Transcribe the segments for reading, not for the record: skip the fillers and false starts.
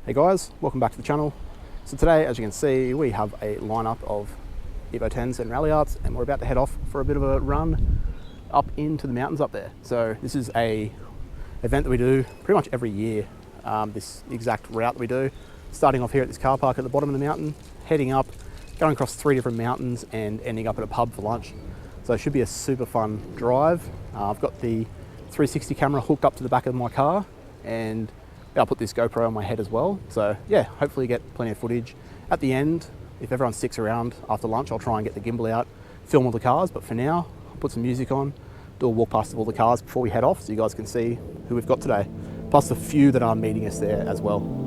Hey guys, welcome back to the channel. So today, as you can see, we have a lineup of Evo Xs and Ralliarts, and we're about to head off for a bit of a run up into the mountains up there. So this is a event that we do pretty much every year, this exact route that we do, starting off here at this car park at the bottom of the mountain, heading up, going across 3 different mountains and ending up at a pub for lunch. So it should be a super fun drive. I've got the 360 camera hooked up to the back of my car, and I'll put this GoPro on my head as well. So yeah, hopefully get plenty of footage. At the end, if everyone sticks around after lunch, I'll try and get the gimbal out, film all the cars. But for now, I'll put some music on, do a walk past of all the cars before we head off so you guys can see who we've got today. Plus the few that are meeting us there as well.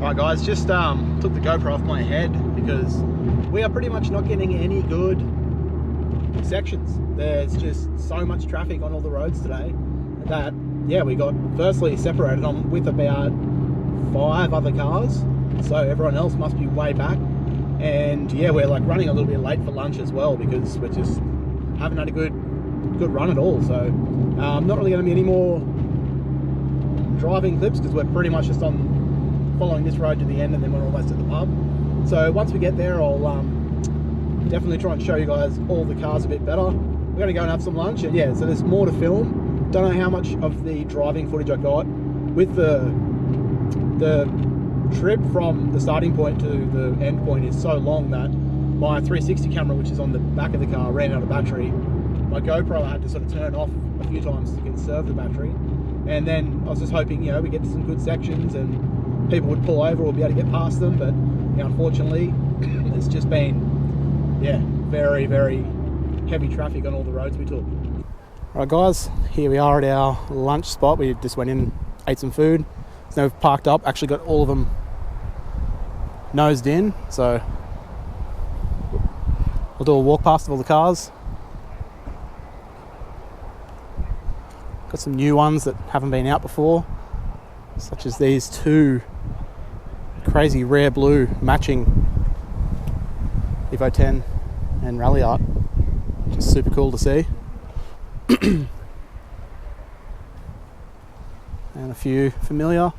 Right guys, just took the GoPro off my head because we are pretty much not getting any good sections. There's just so much traffic on all the roads today that, yeah, we got firstly separated on with about 5 other cars, so everyone else must be way back. And yeah, we're like running a little bit late for lunch as well because we're just haven't had a good run at all. So not really going to be any more driving clips because we're pretty much just on following this road to the end and then we're almost at the pub. So once we get there, I'll definitely try and show you guys all the cars a bit better. We're going to go and have some lunch, and yeah, so there's more to film. Don't know how much of the driving footage I got. With the trip from the starting point to the end point is so long that my 360 camera, which is on the back of the car, ran out of battery. My GoPro I had to sort of turn off a few times to conserve the battery. And then I was just hoping, you know, we get to some good sections and people would pull over or be able to get past them, but you know, unfortunately it's just been, yeah, very, very heavy traffic on all the roads we took. Right guys, here we are at our lunch spot. We just went in, ate some food. So now we've parked up, actually got all of them nosed in, so we'll do a walk past of all the cars. Got some new ones that haven't been out before, such as these 2 crazy rare blue matching Evo X and Ralliart, which is super cool to see. And a few familiar.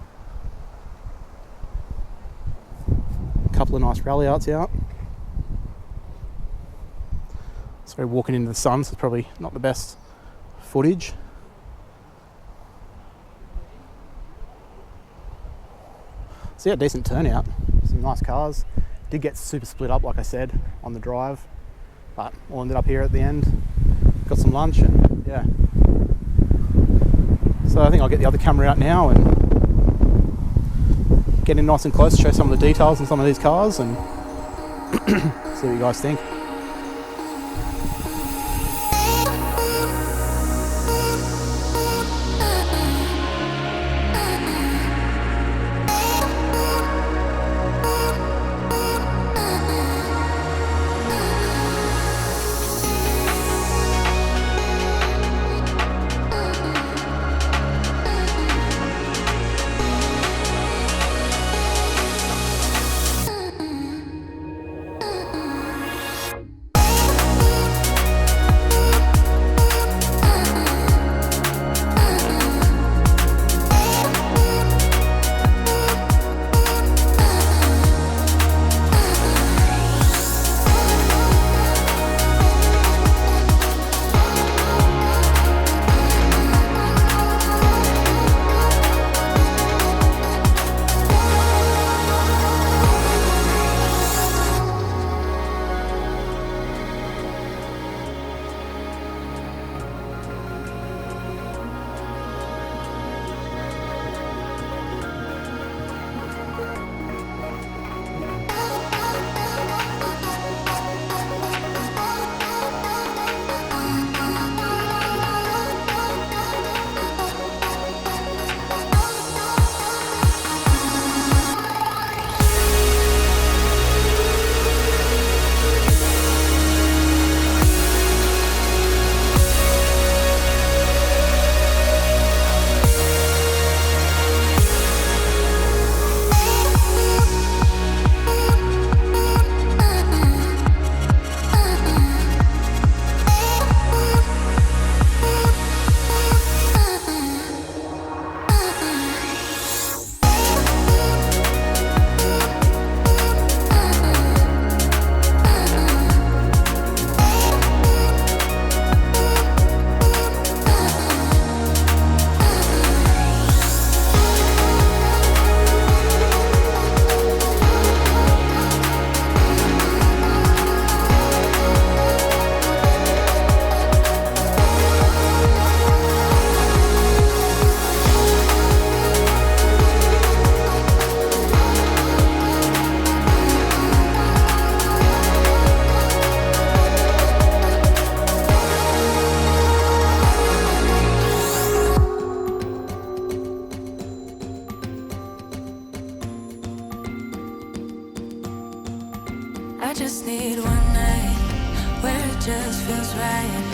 A couple of nice Ralliarts out. So walking into the sun, so it's probably not the best footage. So yeah, decent turnout, some nice cars. Did get super split up, like I said, on the drive, but all ended up here at the end. Got some lunch and yeah. So I think I'll get the other camera out now and get in nice and close to show some of the details on some of these cars and see what you guys think. I just need one night where it just feels right.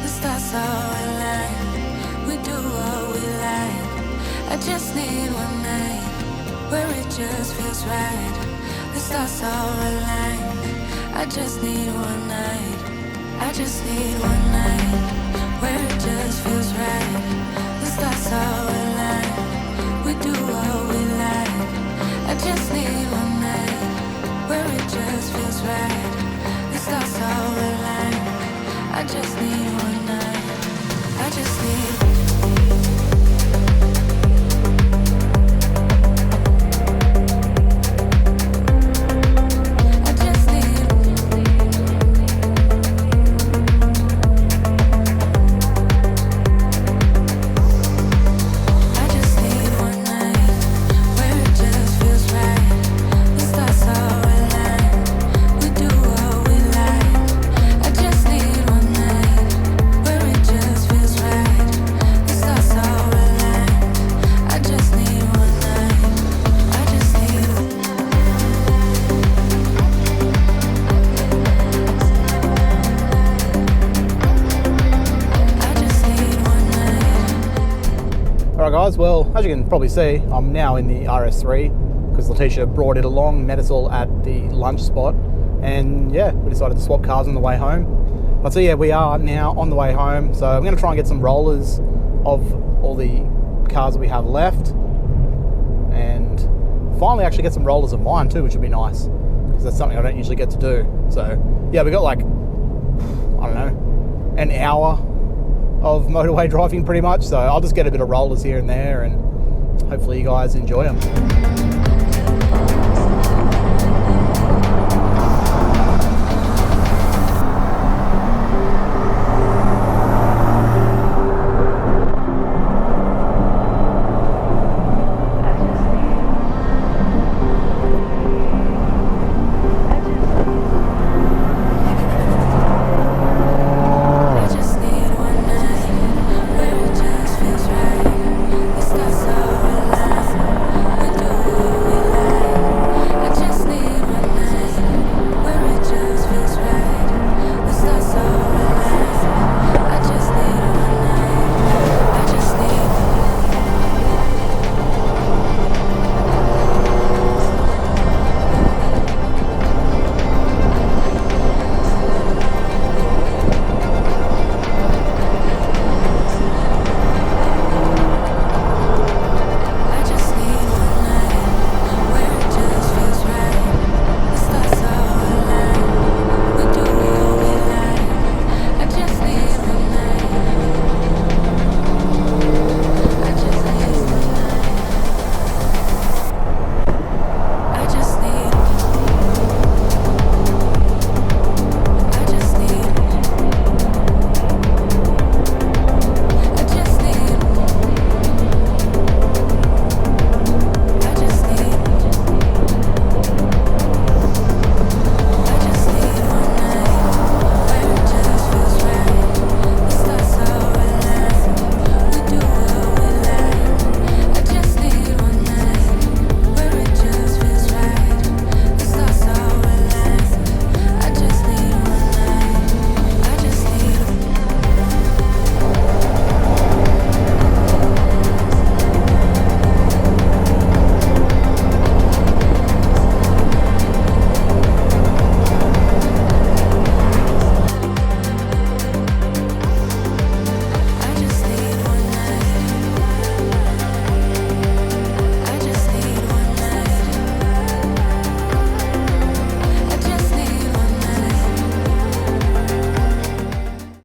The stars all align, we do what we like. I just need one night where it just feels right. The stars all align. I just need one night. I just need one night where it just feels right. The stars all align, we do what we like. I just need one night where it just feels right. The stars all align. I just need one night. I just need. Alright guys, well, as you can probably see, I'm now in the RS3 because Letitia brought it along, met us all at the lunch spot, and yeah, we decided to swap cars on the way home. But so yeah, we are now on the way home, so I'm going to try and get some rollers of all the cars that we have left, and finally actually get some rollers of mine too, which would be nice, because that's something I don't usually get to do. So yeah, we got like, I don't know, an hour of motorway driving pretty much, so I'll just get a bit of rollers here and there, and hopefully you guys enjoy them.